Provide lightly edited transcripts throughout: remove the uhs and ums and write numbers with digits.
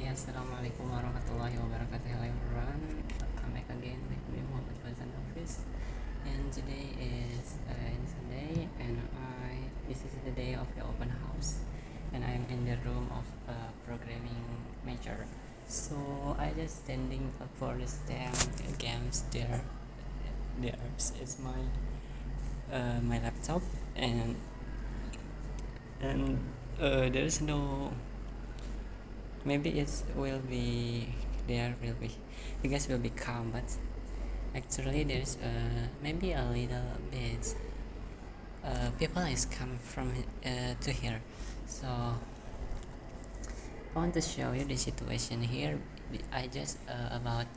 Assalamualaikum warahmatullahi wabarakatuh. Hello everyone, welcome back again with me Muhammad Fazan Office. And today is Sunday, and this is the day of the open house, and I'm in the room of programming major. So I just standing up for the STEM games there. There is my laptop, and there is no, maybe it will be, there will be, you guys will be calm, but actually there's maybe a little bit people is come from to here. So I want to show you the situation here. I just about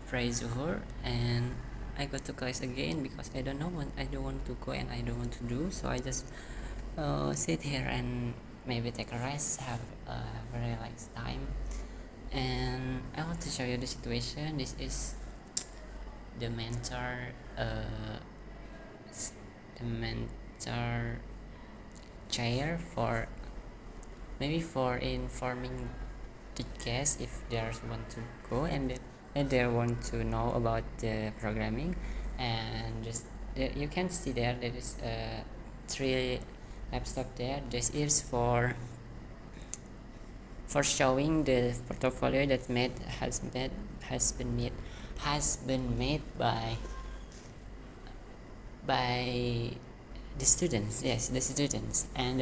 pray zuhur, and I go to class again because I don't know what I don't want to go and I don't want to do. So I just sit here and maybe take a rest, have a very relaxed time. And I want to show you the situation. This is the mentor the mentor chair for maybe for informing the guests if they want to go and they want to know about the programming. And just you can see there is three laptop there. This is for showing the portfolio that has been made by the students. Yes, the students. And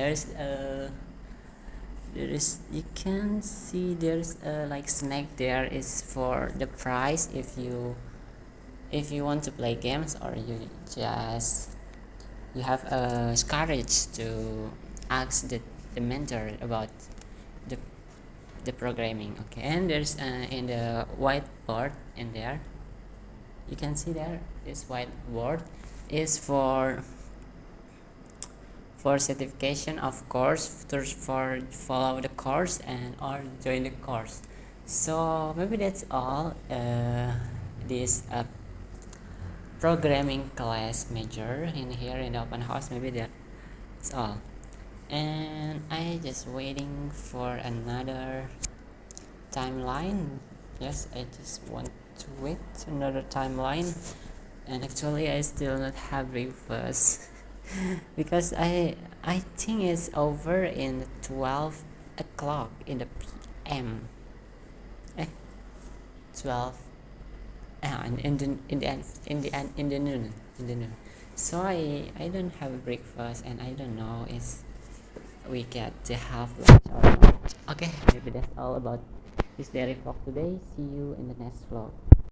you can see there's like snack there is for the price if you want to play games, or you have courage to ask the mentor about the the programming. Okay, and there's in the whiteboard in there, you can see there this whiteboard is for certification of course, for follow the course and or join the course. So maybe that's all this programming class major in here in the open house. Maybe that's all, and I just waiting for another timeline. Yes, I just want to wait another timeline, and actually I still not have breakfast because I think it's over in 12 o'clock in the PM. 12 in the noon. So I don't have breakfast, and I don't know if we get to have lunch or not. Okay, maybe that's all about this daily vlog today. See you in the next vlog.